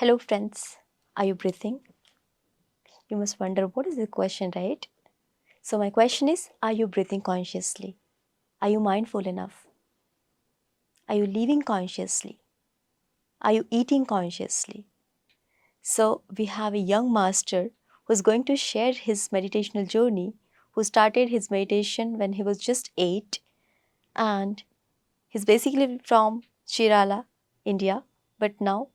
Hello, friends. Are you breathing? You must wonder what is the question, right? So, my question is, are you breathing consciously? Are you mindful enough? Are you living consciously? Are you eating consciously? So, we have a young master who's going to share his meditational journey, who started his meditation when he was just 8, and he's basically from Shirala, India, but now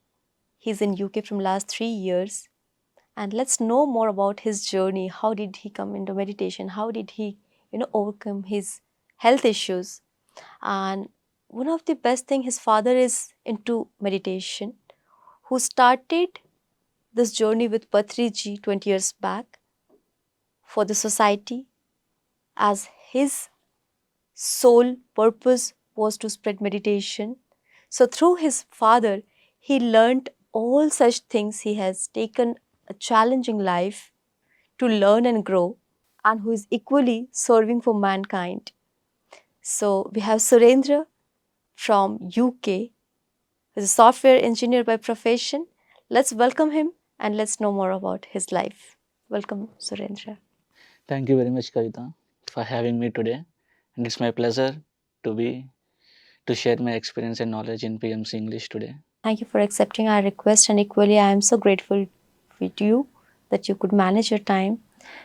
he's in UK from last 3 years. And let's know more about his journey. How did he come into meditation? How did he, overcome his health issues? And one of the best thing, his father is into meditation, who started this journey with Patriji 20 years back for the society, as his sole purpose was to spread meditation. So through his father, he learned all such things. He has taken a challenging life to learn and grow, and who is equally serving for mankind. So we have Surendra from UK, who is a software engineer by profession. Let's welcome him and let's know more about his life. Welcome, Surendra. Thank you very much, Kavita, for having me today. And it's my pleasure to be to share my experience and knowledge in PMC English today. Thank you for accepting our request, and equally, I am so grateful with you that you could manage your time.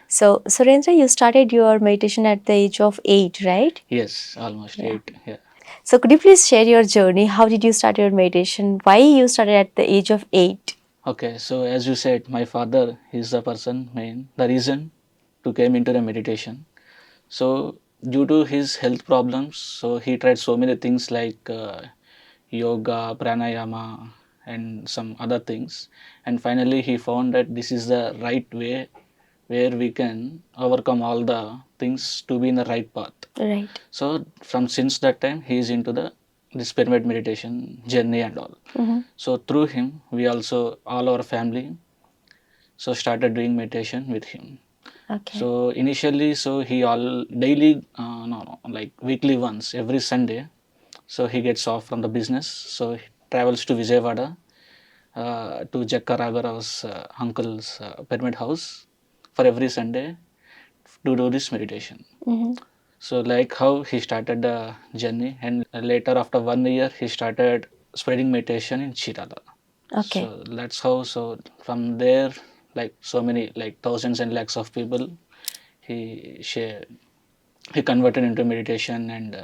So, Surendra, you started your meditation at the age of 8, right? Yes, almost Yeah. 8. Yeah. So, could you please share your journey? How did you start your meditation? Why you started at the age of 8? Okay, so as you said, my father is the person the reason to came into the meditation. So due to his health problems, so he tried so many things like yoga, pranayama, and some other things. And finally, he found that this is the right way where we can overcome all the things to be in the right path. Right. So from since that time, he is into the this pyramid meditation journey and all. Mm-hmm. So through him, we also all our family so started doing meditation with him. Okay. So initially, so he all daily, no, like weekly once every Sunday. So he gets off from the business. So he travels to Vijayawada to Jakkaragara's uncle's pyramid house for every Sunday to do this meditation. Mm-hmm. So like how he started the journey, and later after 1 year he started spreading meditation in Chirala. Okay. So that's how. So from there, like so many like thousands and lakhs of people, he shared, he converted into meditation and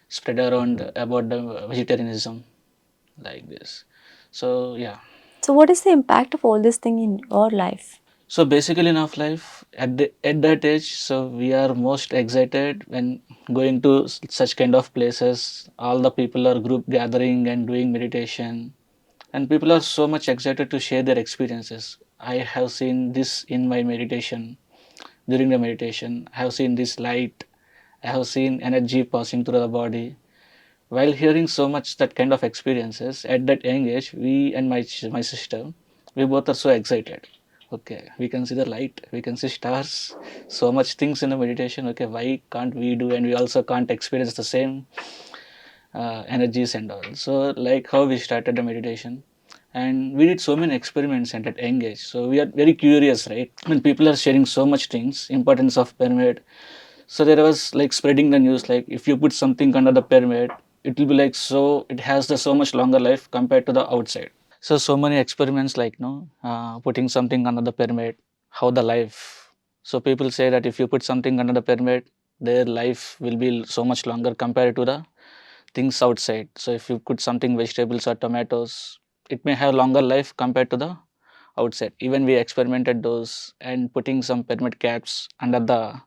spread around about the vegetarianism like this. So yeah. So, what is the impact of all this thing in your life? So basically in our life at that age, so we are most excited when going to such kind of places. All the people are group gathering and doing meditation, and people are so much excited to share their experiences. I have seen this in my meditation. During the meditation, I have seen this light. I have seen energy passing through the body. While hearing so much that kind of experiences at that young age, we and my sister, we both are so excited. Okay, we can see the light, we can see stars, so much things in the meditation. Okay, why can't we do? And we also can't experience the same energies and all. So, like how we started the meditation, and we did so many experiments at that young age. So we are very curious, right? When people are sharing so much things, importance of pyramid, so there was like spreading the news like if you put something under the pyramid, it will be like so it has the so much longer life compared to the outside. So many experiments like no putting something under the pyramid, how the life. So people say that if you put something under the pyramid, their life will be so much longer compared to the things outside. So if you put something vegetables or tomatoes, it may have longer life compared to the outside. Even we experimented those and putting some pyramid caps under the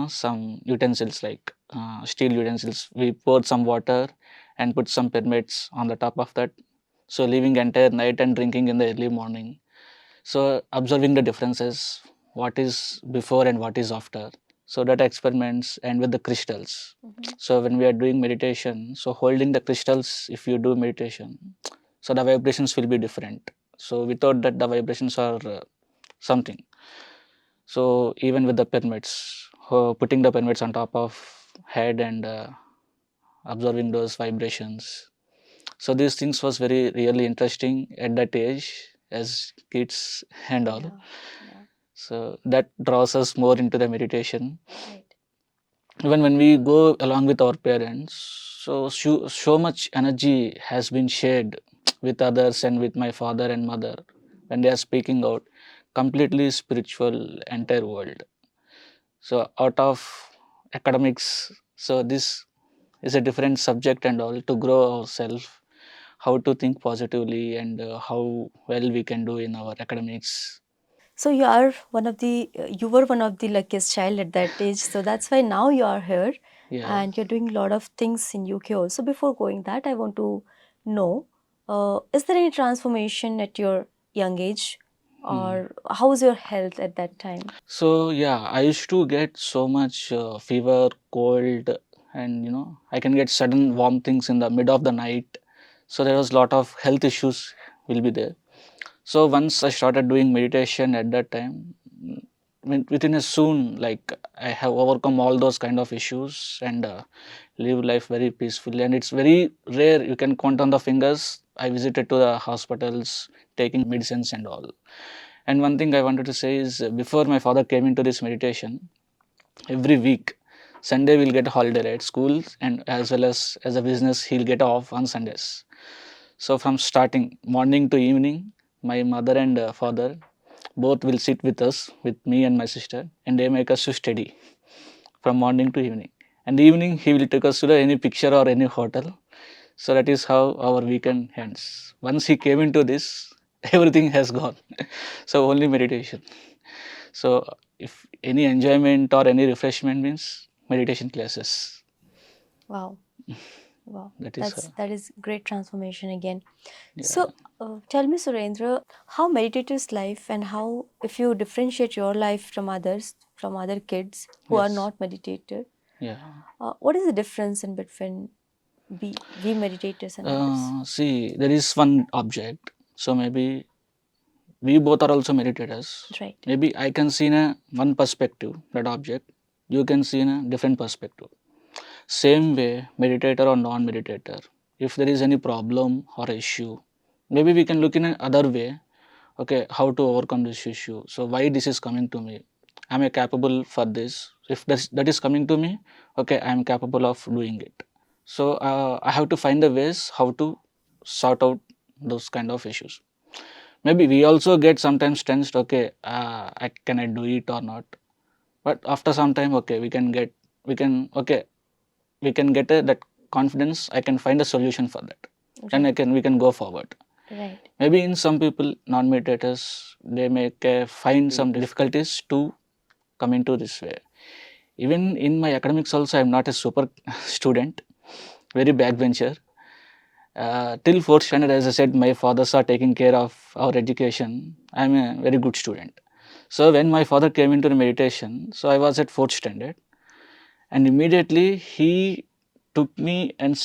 some utensils like steel utensils. We poured some water and put some pyramids on the top of that. So leaving entire night and drinking in the early morning. So observing the differences, what is before and what is after. So that experiments and with the crystals. So when we are doing meditation, so holding the crystals, if you do meditation, so the vibrations will be different. So without that, the vibrations are something. So even with the pyramids, putting the pyramids on top of head and observing those vibrations. So these things was very really interesting at that age as kids and all. Yeah. Yeah. So that draws us more into the meditation. Right. Even when we go along with our parents, so much energy has been shared with others and with my father and mother when they are speaking out, completely spiritual entire world. So out of academics, so this is a different subject and all, to grow ourselves, how to think positively, and how well we can do in our academics. So you were one of the luckiest child at that age. So that's why now you are here, Yeah. and you're doing a lot of things in UK also. Before going that, I want to know, is there any transformation at your young age, Hmm. or how was your health at that time? So yeah, I used to get so much fever, cold, and I can get sudden warm things in the mid of the night. So there was a lot of health issues will be there. So once I started doing meditation at that time, within a soon, like I have overcome all those kind of issues and live life very peacefully. And it's very rare, you can count on the fingers. I visited to the hospitals, taking medicines and all. And one thing I wanted to say is, before my father came into this meditation, every week, Sunday we'll get a holiday at school, and as a business, he'll get off on Sundays. So from starting morning to evening, my mother and father both will sit with us, with me and my sister, and they make us to study from morning to evening. And evening he will take us to any picture or any hotel. So that is how our weekend ends. Once he came into this, everything has gone. So only meditation. So if any enjoyment or any refreshment means meditation classes. Wow, wow, That is that is great transformation again. yeah. So, tell me, Surendra, how meditators' life and how, if you differentiate your life from others, from other kids who are Yes. not meditator, Yeah. what is the difference in between we meditators and others? See, there is one object. So maybe we both are also meditators. Right. Maybe I can see in a one perspective that object. You can see in a different perspective. Same way, meditator or non-meditator. If there is any problem or issue, maybe we can look in another way. Okay, how to overcome this issue? So why this is coming to me? Am I capable for this? If that is coming to me, okay, I am capable of doing it. So I have to find the ways how to sort out those kind of issues. Maybe we also get sometimes tensed. Okay, can I do it or not? But after some time, okay, we can okay we can get that confidence. I can find a solution for that. Then Right. we can go forward. Right. Maybe in some people, non-meditators, they may find some difficulties to come into this way. Even in my academics also, I'm not a super student, very backbencher. Till fourth standard, as I said, my fathers are taking care of our education. I'm a very good student. So when my father came into the meditation, so I was at fourth standard, and immediately he took me and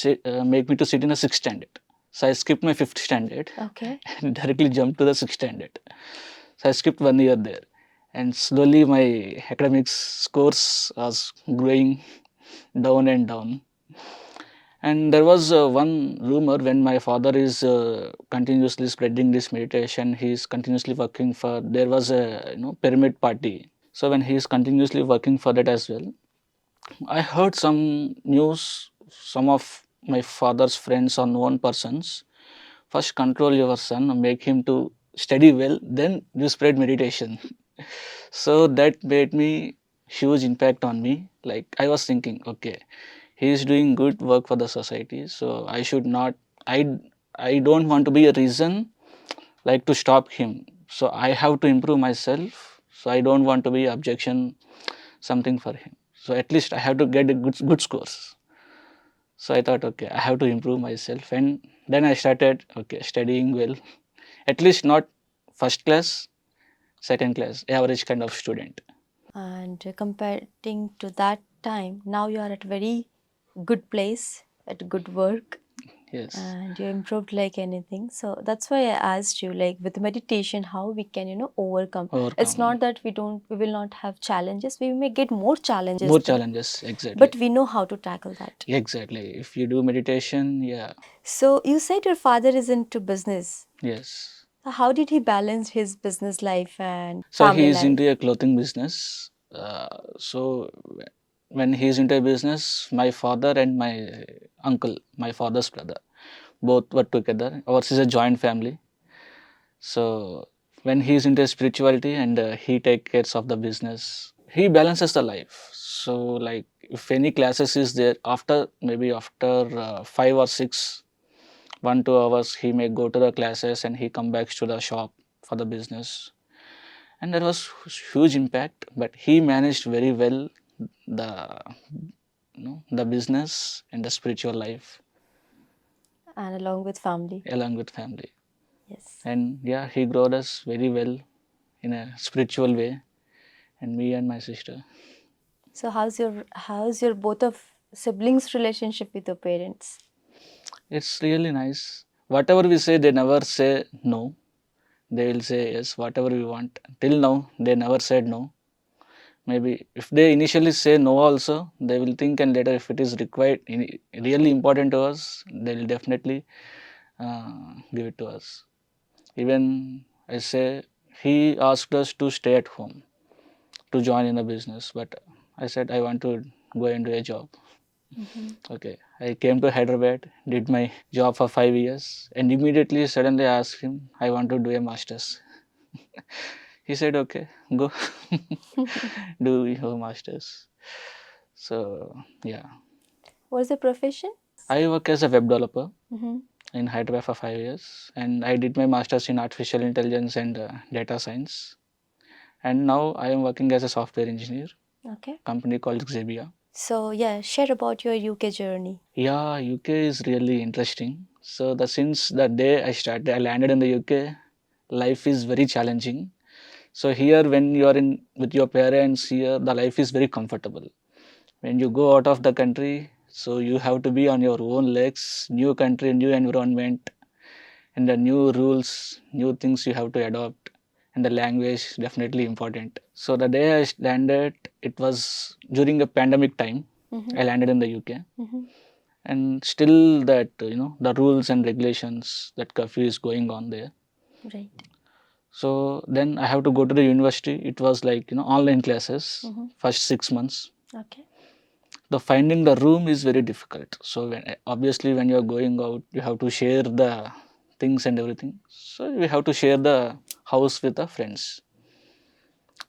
make me to sit in a sixth standard. So I skipped my fifth standard Okay. and directly jumped to the sixth standard. So I skipped 1 year there, and slowly my academics scores was growing down and down. And there was one rumor, when my father is continuously spreading this meditation, he is continuously working for. There was a pyramid party. So when he is continuously working for that as well, I heard some news. Some of my father's friends or known persons first control your son, make him to study well, then you spread meditation. So that made me huge impact on me. Like I was thinking, okay, he is doing good work for the society, so I should not. I I don't want to be a reason like to stop him. So I have to improve myself. So I don't want to be objection something for him. So at least I have to get a good scores. So I thought, okay, I have to improve myself, and then I started studying well. At least not first class, second class, average kind of student. And comparing to that time, now you are at very good place, at good work. Yes. and you improved like anything. So that's why I asked you, like with meditation, how we can, overcome. It's Overcome not that we will not have challenges. We may get more challenges, more but challenges. Exactly. we know how to tackle that. Exactly. If you do meditation, yeah. So you said your father is into business. Yes. So how did he balance his business life and So he family is into life? a clothing business. So when he's into a business, my father and my uncle, my father's brother, both were together. Ours is a joint family. So when he's into spirituality and he takes care of the business, he balances the life. So like if any classes is there after maybe after 5 or 6, 1 2 hours, he may go to the classes and he come back to the shop for the business. And there was huge impact, but he managed very well the the business and the spiritual life And along with family? along with family. Yes. And yeah, he growed us very well in a spiritual way, and me and my sister. So how's your both of siblings relationship with your parents? It's really nice. Whatever we say, they never say no. They will say yes, whatever we want. Till now, they never said no. Maybe if they initially say no, also they will think, and later, if it is required, really important to us, they will definitely give it to us. Even I say he asked us to stay at home to join in a business, but I said I want to go into a job. Mm-hmm. Okay, I came to Hyderabad, did my job for 5 years, and immediately suddenly I asked him I want to do a master's. He said okay, go do your master's. So yeah, What's the profession? I work as a web developer Mm-hmm. in Hyderabad for 5 years, and I did my master's in artificial intelligence and data science. And now I am working as a software engineer, Okay. company called Xebia. So yeah, share about your UK journey. Yeah, UK is really interesting. So the since the day I landed in the UK, life is very challenging. So here, when you are in with your parents here, the life is very comfortable. When you go out of the country, so you have to be on your own legs, new country, new environment, and the new rules, new things you have to adopt, and the language definitely important. So the day I landed, it was during a pandemic time. Mm-hmm. I landed in the UK, Mm-hmm. and still that the rules and regulations, that curfew is going on there. Right. So then I have to go to the university. It was like online classes Mm-hmm. first 6 months. Okay. The finding the room is very difficult. So obviously when you are going out, you have to share the things and everything. So we have to share the house with the friends.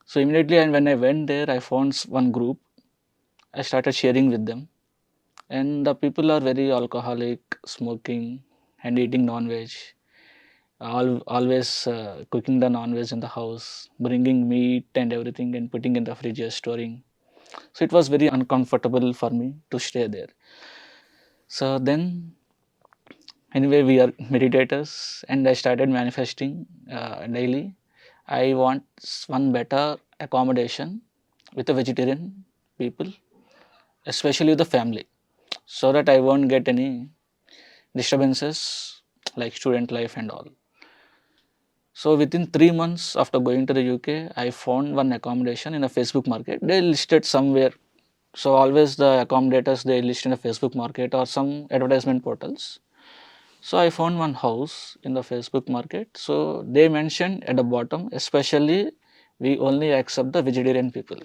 So immediately, and when I went there, I found one group. I started sharing with them, and the people are very alcoholic, smoking, and eating non-veg. Always cooking the non-veg in the house, bringing meat and everything, and putting in the fridge, storing. So it was very uncomfortable for me to stay there. So then, anyway, we are meditators, and I started manifesting daily. I want one better accommodation with the vegetarian people, especially the family, so that I won't get any disturbances like student life and all. So within 3 months after going to the UK, I found one accommodation in a Facebook market. They listed somewhere. So always the accommodators, they list in a Facebook market or some advertisement portals. So I found one house in the Facebook market. So they mentioned at the bottom, especially we only accept the vegetarian people.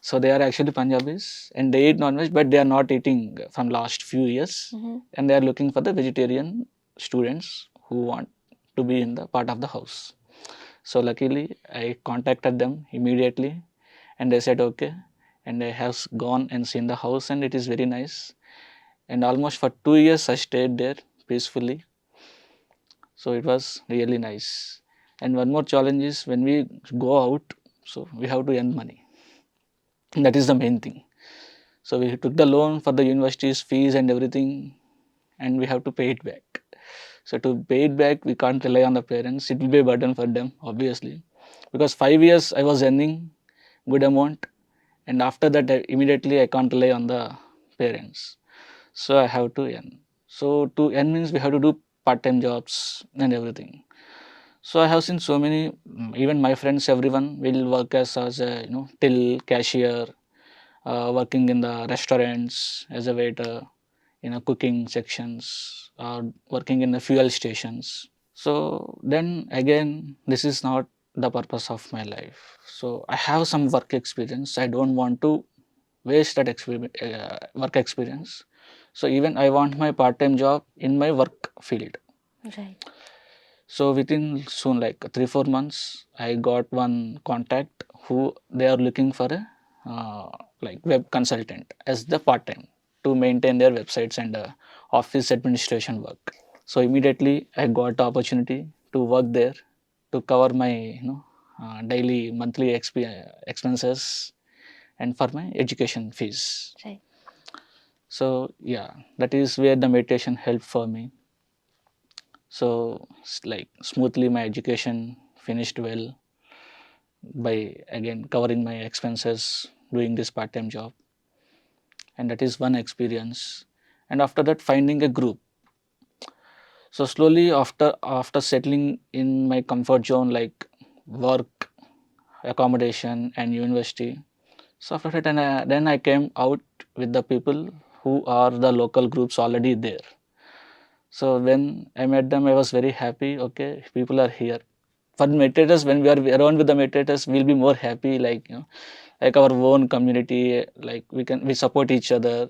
So they are actually Punjabis and they eat non-veg, but they are not eating from last few years, Mm-hmm. and they are looking for the vegetarian students who want to be in the part of the house. So luckily, I contacted them immediately, and they said okay, and I have gone and seen the house, and it is very nice. And almost for 2 years, I stayed there peacefully. So it was really nice. And one more challenge is when we go out, so we have to earn money. That is the main thing. So we took the loan for the university's fees and everything, and we have to pay it back. So to pay it back, we can't rely on the parents. It will be a burden for them, obviously, because 5 years I was earning good amount, and after that, immediately I can't rely on the parents. So I have to earn. So to earn means we have to do part-time jobs and everything. So I have seen so many, even my friends, everyone will work as a till cashier, working in the restaurants as a waiter, cooking sections, or working in the fuel stations. So then again, this is not the purpose of my life. So I have some work experience. I don't want to waste that work experience. So even I want my part-time job in my work field. Right. So within soon like 3-4 months, I got one contact who they are looking for a like web consultant as the part-time to maintain their websites and office administration work. So immediately I got the opportunity to work there to cover my daily monthly expenses and for my education fees. Right. So yeah, that is where the meditation helped for me. So like smoothly my education finished well by again covering my expenses doing this part-time job, and that is one experience. And after that, finding a group. So slowly after settling in my comfort zone like work, accommodation and university. So after that, and then I came out with the people who are the local groups already there. So when I met them, I was very happy. Okay, people are here. For meditators, when we are around with the meditators, we'll be more happy. Like like our own community. Like we support each other.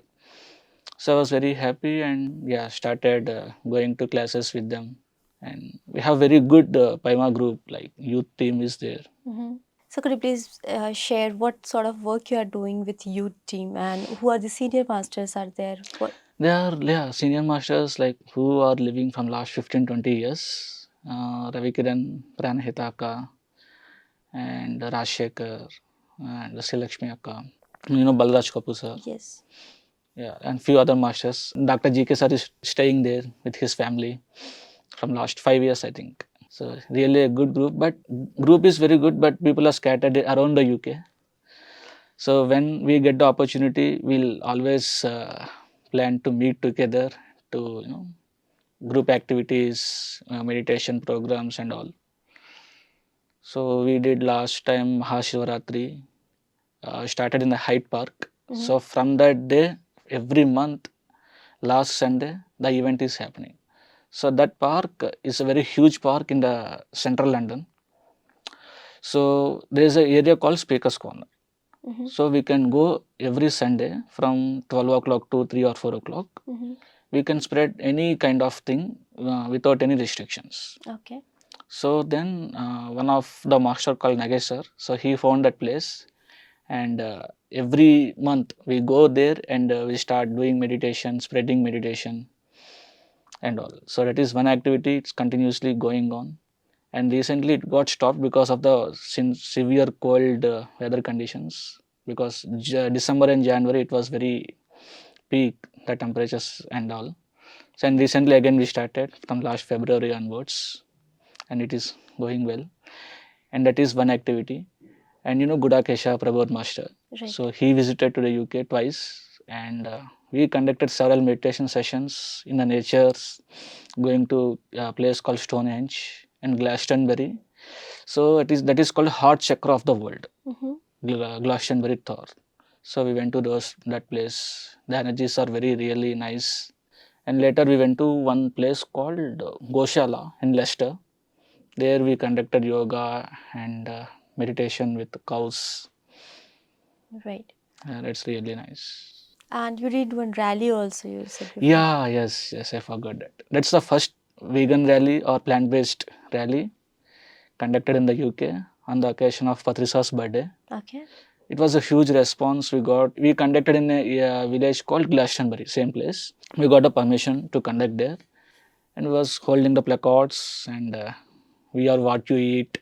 So I was very happy, and yeah, started going to classes with them. And we have very good Paima group. Like youth team is there. Mm-hmm. So could you please share what sort of work you are doing with youth team and who are the senior masters are there? What? They are senior masters like who are living from last 15-20 years. Ravi Kiran, Pranahitaka, and Rajshekhar, and Srilakshmi Akka. Balraj Kapoor sir. Yes. Yeah, and few other masters. Dr. GK sir is staying there with his family from last 5 years, I think. So really a good group, but group is very good, but people are scattered around the UK. So when we get the opportunity, we'll always plan to meet together to group activities, meditation programs, and all. So we did last time Mahashivratri, started in the Hyde Park. Mm-hmm. So from that day, every month, last Sunday, the event is happening. So that park is a very huge park in the central London. So there is an area called Speakers Corner. Mm-hmm. So we can go every Sunday from 12 o'clock to 3 or 4 o'clock. Mm-hmm. We can spread any kind of thing without any restrictions. Okay. So then one of the master called Nagesh sir, so he found that place, and every month we go there and we start doing meditation, spreading meditation and all. So that is one activity, it's continuously going on. And recently it got stopped because of the severe cold weather conditions, because December and January it was very peak, the temperatures and all. So and recently again we started from last February onwards, and it is going well. And that is one activity. And Gudakesha Prabodh Master. Right. So he visited to the UK twice, and we conducted several meditation sessions in the natures, going to a place called Stonehenge and Glastonbury. So that is called heart chakra of the world, Mm-hmm. Glastonbury Thor. So we went to that place. The energies are very really nice. And later we went to one place called Goshala in Leicester. There we conducted yoga and meditation with the cows. Right. And it's really nice. And you did one rally also, you said before. Yeah, yes, I forgot that. That's the first vegan rally or plant-based rally conducted in the UK on the occasion of Patrisa's birthday. Okay. It was a huge response we got. We conducted in a village called Glastonbury, same place. We got a permission to conduct there, and we was holding the placards and we are what you eat,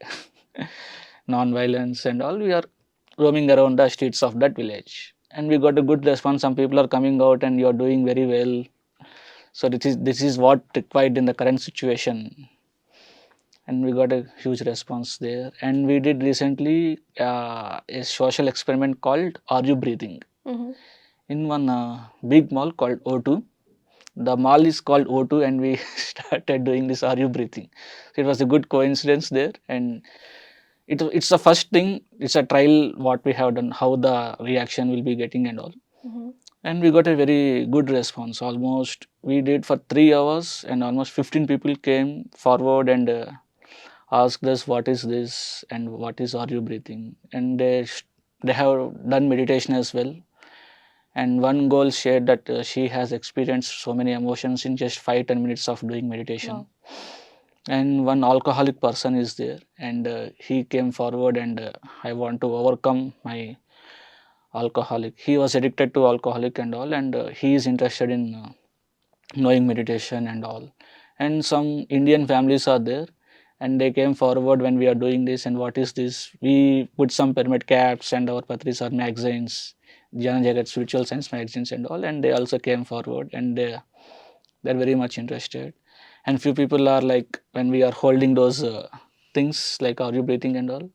non-violence and all. We are roaming around the streets of that village, and we got a good response. Some people are coming out, and you are doing very well. So this is what required in the current situation, and we got a huge response there. And we did recently a social experiment called "Are You Breathing?" Mm-hmm. in one big mall called O2. The mall is called O2, and we started doing this Are You Breathing. So it was a good coincidence there, and it's the first thing. It's a trial what we have done, how the reaction will be getting and all. Mm-hmm. And we got a very good response. Almost we did for 3 hours, and almost 15 people came forward and asked us what is this and what is Are You Breathing, and they have done meditation as well. And one girl shared that she has experienced so many emotions in just 5-10 minutes of doing meditation. Wow. And one alcoholic person is there, and he came forward and I want to overcome my alcoholic. He was addicted to alcoholic and all, and he is interested in knowing meditation and all. And some Indian families are there, and they came forward when we are doing this. And what is this? We put some pyramid caps and our patris are magazines, Jana Jagat spiritual science magazines and all, and they also came forward, and they're very much interested. And few people are like, when we are holding those things like Are You Breathing and all,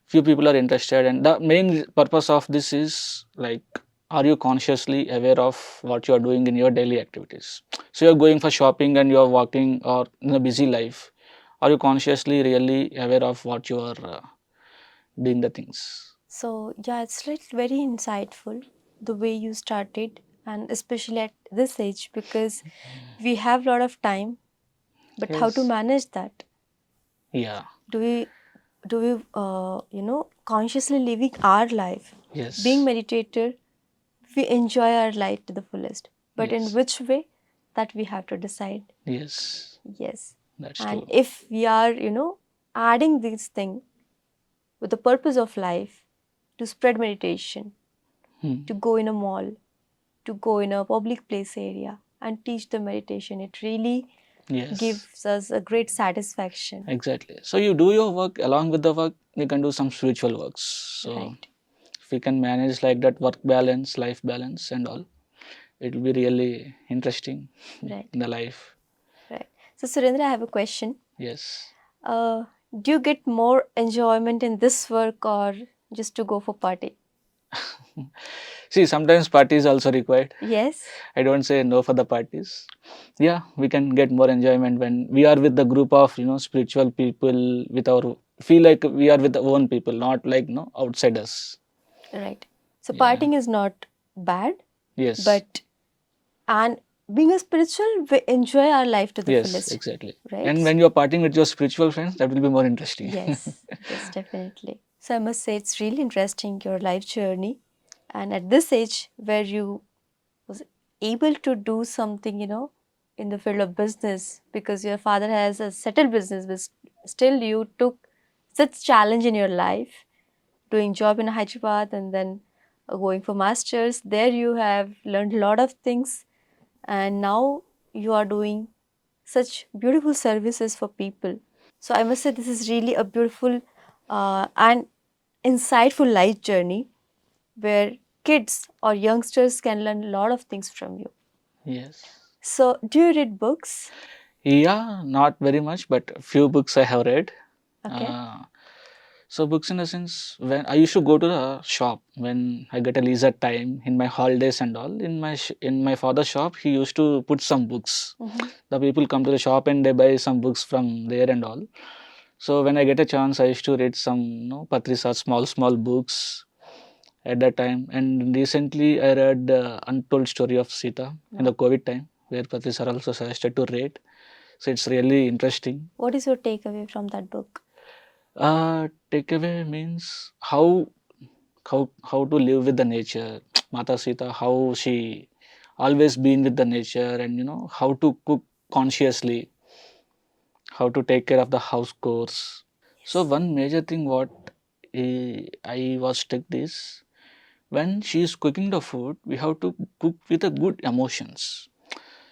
few people are interested. And the main purpose of this is like, are you consciously aware of what you are doing in your daily activities? So you're going for shopping and you're walking or in a busy life, are you consciously really aware of what you are doing the things? So yeah, it's like very insightful the way you started, and especially at this age, because we have a lot of time, but how to Yes. manage that? Yeah. Do we consciously living our life, being Yes. meditator, we enjoy our life to the fullest, but in Yes. which way, that we have to decide. Yes. Yes. That's And true. if we are adding this thing with the purpose of life, to spread meditation, Hmm. to go in a mall, to go in a public place area and teach the meditation, it really Yes. gives us a great satisfaction. Exactly. So you do your work, along with the work, you can do some spiritual works. So Right. if we can manage like that, work balance, life balance, and all, it will be really interesting Right. in the life. Right. So Surendra, I have a question. Yes. Uh, do you get more enjoyment in this work or just to go for party? See, sometimes parties also required. Yes. I don't say no for the parties. Yeah, we can get more enjoyment when we are with the group of spiritual people, with our feel like we are with our own people, not like outsiders. Right. So Yeah. partying is not bad, Yes. but and being a spiritual, we enjoy our life to the Yes. fullest. Exactly. Right. And when you are partying with your spiritual friends, that will be more interesting. Yes, yes, definitely. So I must say it's really interesting your life journey, and at this age where you was able to do something, in the field of business, because your father has a settled business, but still you took such challenge in your life, doing job in Hyderabad and then going for masters. There you have learned a lot of things, and now you are doing such beautiful services for people. So I must say this is really a beautiful and insightful life journey where kids or youngsters can learn a lot of things from you. Yes. So do you read books? Yeah, not very much, but few books I have read. Okay. Uh, so books in the sense, when I used to go to the shop when I get a leisure time in my holidays and all. In my father's shop, he used to put some books. Mm-hmm. The people come to the shop and they buy some books from there and all. So when I get a chance, I used to read some patris or small books at that time. And recently, I read the Untold Story of Sita in the Wow. COVID time, where patris are also suggested to read. So it's really interesting. What is your takeaway from that book? Takeaway means how to live with the nature. Mata Sita, how she always been with the nature, and how to cook consciously, how to take care of the house chores. So Yes. one major thing what I was struck is, when she is cooking the food, we have to cook with a good emotions.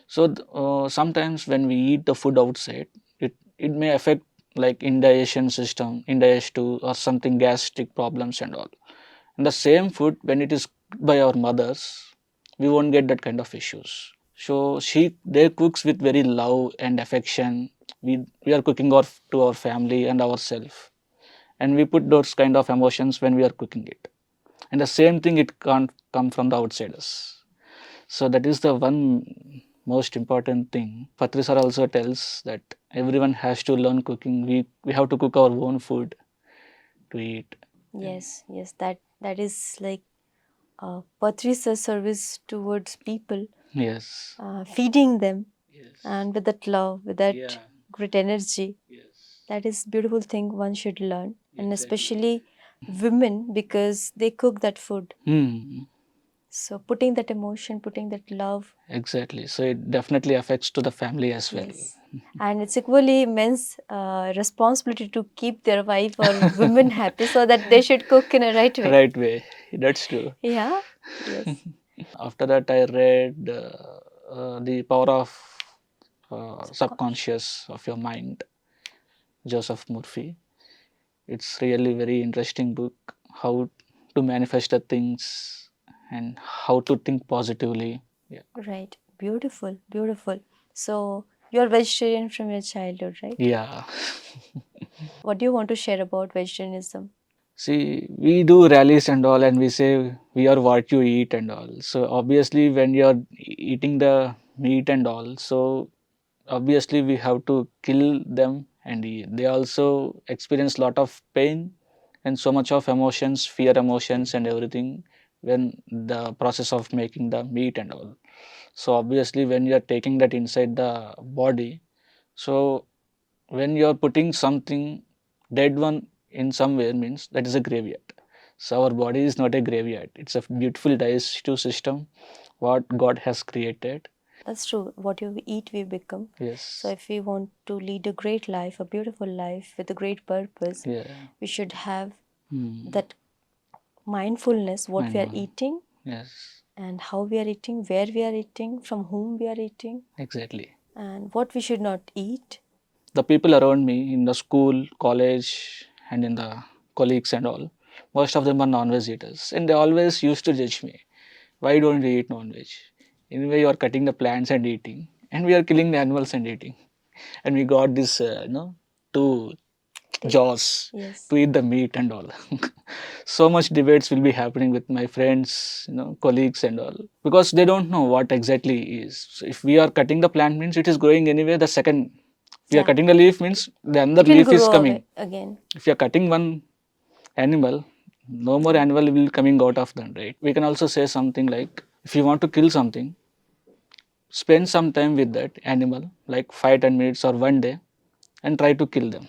So sometimes when we eat the food outside, it may affect like indigestion system, indigestion or something gastric problems and all. And the same food, when it is cooked by our mothers, we won't get that kind of issues. So they cooks with very love and affection. We are cooking to our family and ourselves, and we put those kind of emotions when we are cooking it. And the same thing, it can't come from the outsiders. So that is the one most important thing. Patri sir also tells that everyone has to learn cooking. We have to cook our own food to eat. Yes, yes, that is like Patrice's service towards people, Yes. feeding them, Yes. and with that love, with that Yeah. great energy. Yes. That is beautiful thing one should learn, and Exactly. especially women because they cook that food. So putting that emotion, putting that love, Exactly. So it definitely affects to the family as well. yes. And it's equally men's responsibility to keep their wife or women happy so that they should cook in a right way. Right way. That's true. Yeah, yes. After that, I read The Power of Subconscious. Subconscious of Your Mind, Joseph Murphy. It's really very interesting book. How to manifest the things and how to think positively. Yeah. Right. Beautiful, beautiful. So you're vegetarian from your childhood, right? Yeah. What do you want to share about vegetarianism? See, we do rallies and all, and we say we are what you eat and all. So obviously, when you're eating the meat and all, so obviously we have to kill them and eat. They also experience lot of pain and so much of emotions, fear emotions and everything when the process of making the meat and all. So obviously, when you are taking that inside the body, so when you are putting something dead one in somewhere means that is a graveyard. So our body is not a graveyard. It's a beautiful digestive system what God has created. That's true. What you eat, we become. So Yes. if we want to lead a great life, a beautiful life with a great purpose, Yeah. we should have Hmm. that mindfulness, what we are Mindful. eating Yes. and how we are eating, where we are eating, from whom we are eating, Exactly. and what we should not eat. The people around me in the school, college, and in the colleagues and all, most of them are non-veg eaters, and they always used to judge me. Why don't we eat non-veg? Anyway, you are cutting the plants and eating, and we are killing the animals and eating. And we got this, two jaws Yes. to eat the meat and all. So much debates will be happening with my friends, colleagues and all, because they don't know what exactly is. So if we are cutting the plant means it is growing anyway. The second we are Yeah. cutting the leaf means the another It will leaf is grow coming. away again. If you are cutting one animal, no more animal will coming out of them, right? We can also say something like if you want to kill something, spend some time with that animal, like 5-10 minutes or one day, and try to kill them.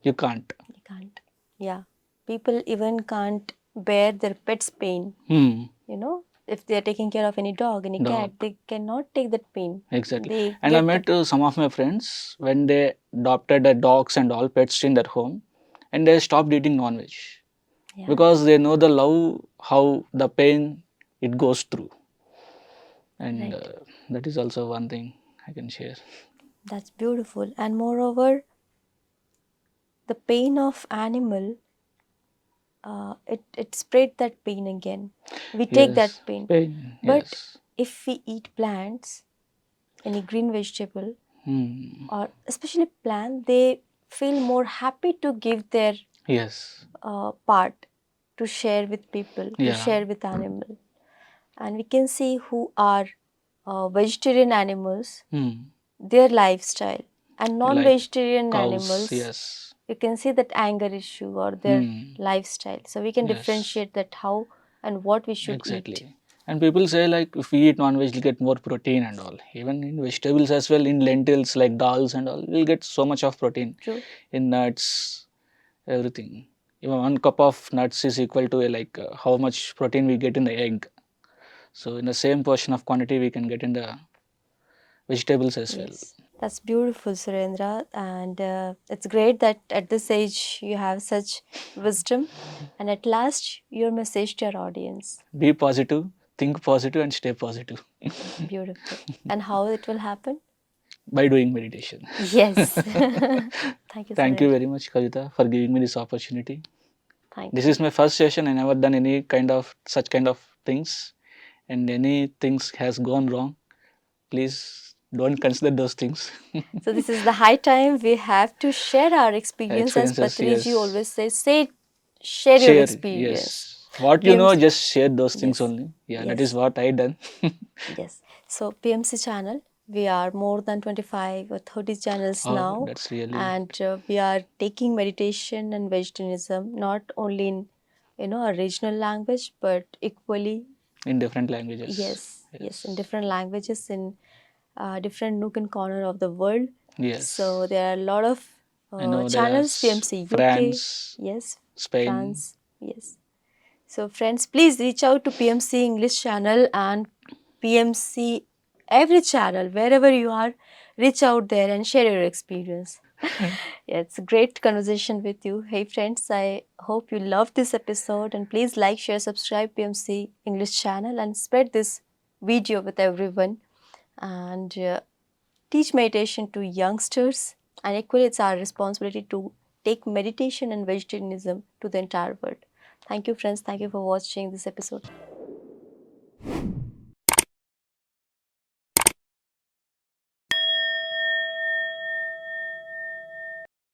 You can't. You can't. Yeah. People even can't bear their pet's pain. Hmm. You know, if they are taking care of any dog, any Dog. cat, they cannot take that pain. Exactly. They And I get that. met some of my friends when they adopted the dogs and all pets in their home, and they stopped eating non-veg Yeah. because they know the love, how the pain it goes through, and Right. that is also one thing I can share. That's beautiful. And moreover, the pain of animal, it spread that pain again. We take Yes, that pain. pain. But Yes. if we eat plants, any green vegetable, Hmm. or especially plant, they feel more happy to give their Yes. part to share with people, to Yeah. share with animal. And we can see who are vegetarian animals, Hmm. their lifestyle, and Like non-vegetarian cows. animals, Yes. you can see that anger issue or their Hmm. lifestyle. So we can Yes. differentiate that how and what we should eat. Exactly. And people say like if we eat non-veg, we'll get more protein and all. Even in vegetables as well, in lentils like dals and all, we'll get so much of protein. True. In nuts, everything. Even one cup of nuts is equal to how much protein we get in the egg. So in the same portion of quantity, we can get in the vegetables as well. Yes. That's beautiful, Surendra. And it's great that at this age you have such wisdom. And at last, your message to your audience. Be positive, think positive, and stay positive Beautiful. And how it will happen? by doing meditation. Yes. Thank you, Thank you Surendra. very much, Kavita, for giving me this opportunity. Thank This you. is my first session. I never done any kind of such kind of things, and any things has gone wrong. Please don't consider those things. So this is the high time we have to share our experience. As Experiences, Patriji yes. always says, say, share your Share, experience. yes. What you know, PMC. just share those things Yes. only. Yeah, that is Yes. what I done. Yes. So PMC channel We are more than 25 or 30 channels Oh, now, that's really and we are taking meditation and vegetarianism not only in a regional language, but equally, in different languages. yes, in Yes. different languages, in different nook and corner of the world. So Yes. there are a lot of I know channels, there's PMC UK, France, yes, Spain. France, yes. So friends, please reach out to PMC English channel and PMC every channel, wherever you are, reach out there and share your experience. Yeah, it's a great conversation with you. Hey friends, I hope you loved this episode, and please like, share, subscribe PMC English channel and spread this video with everyone, and teach meditation to youngsters, and equally it's our responsibility to take meditation and vegetarianism to the entire world. Thank you friends, thank you for watching this episode.